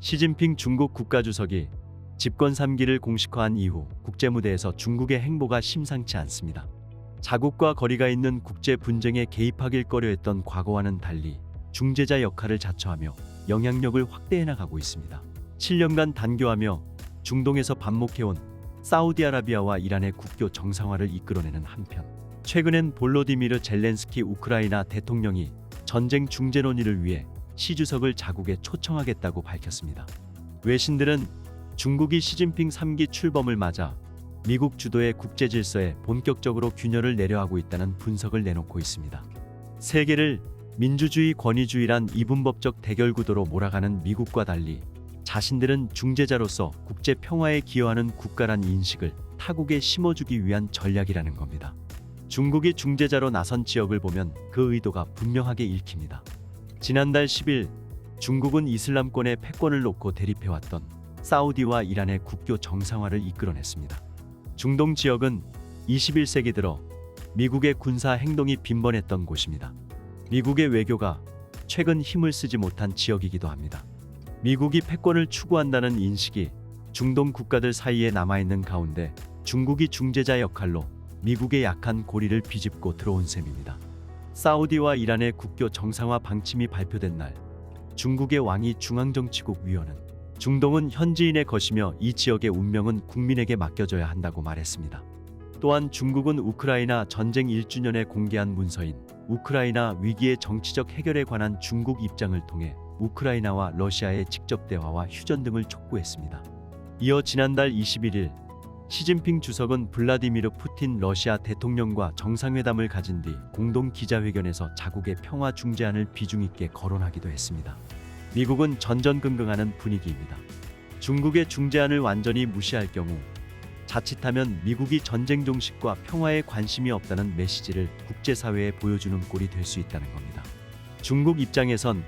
시진핑 중국 국가주석이 집권 3기를 공식화한 이후 국제무대에서 중국의 행보가 심상치 않습니다. 자국과 거리가 있는 국제 분쟁에 개입하길 꺼려했던 과거와는 달리 중재자 역할을 자처하며 영향력을 확대해 나가고 있습니다. 7년간 단교하며 중동에서 반목해온 사우디아라비아와 이란의 국교 정상화를 이끌어내는 한편, 최근엔 볼로디미르 젤렌스키 우크라이나 대통령이 전쟁 중재 논의를 위해 시 주석을 자국에 초청하겠다고 밝혔습니다. 외신들은 중국이 시진핑 3기 출범을 맞아 미국 주도의 국제 질서에 본격적으로 균열을 내려하고 있다는 분석을 내놓고 있습니다. 세계를 민주주의 권위주의란 이분법적 대결 구도로 몰아가는 미국과 달리 자신들은 중재자로서 국제 평화에 기여하는 국가란 인식을 타국에 심어주기 위한 전략이라는 겁니다. 중국이 중재자로 나선 지역을 보면 그 의도가 분명하게 읽힙니다. 지난달 10일 중국은 이슬람권의 패권을 놓고 대립해왔던 사우디와 이란의 국교 정상화를 이끌어냈습니다. 중동 지역은 21세기 들어 미국의 군사 행동이 빈번했던 곳입니다. 미국의 외교가 최근 힘을 쓰지 못한 지역이기도 합니다. 미국이 패권을 추구한다는 인식이 중동 국가들 사이에 남아있는 가운데 중국이 중재자 역할로 미국의 약한 고리를 비집고 들어온 셈입니다. 사우디와 이란의 국교 정상화 방침이 발표된 날, 중국의 왕이 중앙정치국 위원은 중동은 현지인의 것이며 이 지역의 운명은 국민에게 맡겨져야 한다고 말했습니다. 또한 중국은 우크라이나 전쟁 1주년에 공개한 문서인 우크라이나 위기의 정치적 해결에 관한 중국 입장을 통해 우크라이나와 러시아의 직접 대화와 휴전 등을 촉구했습니다. 이어 지난달 21일 시진핑 주석은 블라디미르 푸틴 러시아 대통령과 정상회담을 가진 뒤 공동 기자회견에서 자국의 평화 중재안을 비중 있게 거론하기도 했습니다. 미국은 전전긍긍하는 분위기입니다. 중국의 중재안을 완전히 무시할 경우 자칫하면 미국이 전쟁 종식과 평화에 관심이 없다는 메시지를 국제사회에 보여주는 꼴이 될 수 있다는 겁니다. 중국 입장에선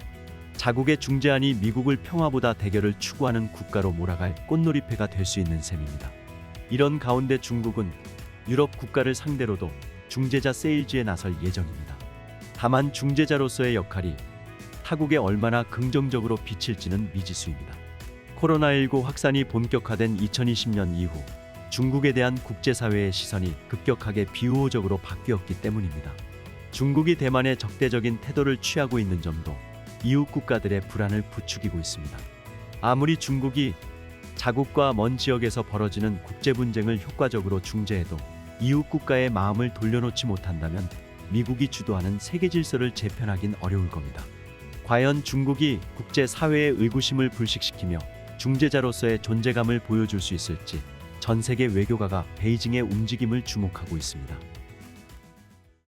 자국의 중재안이 미국을 평화보다 대결을 추구하는 국가로 몰아갈 꽃놀이패가 될 수 있는 셈입니다. 이런 가운데 중국은 유럽 국가를 상대로도 중재자 세일즈에 나설 예정입니다. 다만 중재자로서의 역할이 타국에 얼마나 긍정적으로 비칠지는 미지수입니다. 코로나19 확산이 본격화된 2020년 이후 중국에 대한 국제사회의 시선이 급격하게 비우호적으로 바뀌었기 때문입니다. 중국이 대만에 적대적인 태도를 취하고 있는 점도 이웃 국가들의 불안을 부추기고 있습니다. 아무리 중국이 자국과 먼 지역에서 벌어지는 국제 분쟁을 효과적으로 중재해도 이웃 국가의 마음을 돌려놓지 못한다면 미국이 주도하는 세계 질서를 재편하긴 어려울 겁니다. 과연 중국이 국제사회의 의구심을 불식시키며 중재자로서의 존재감을 보여줄 수 있을지 전 세계 외교가가 베이징의 움직임을 주목하고 있습니다.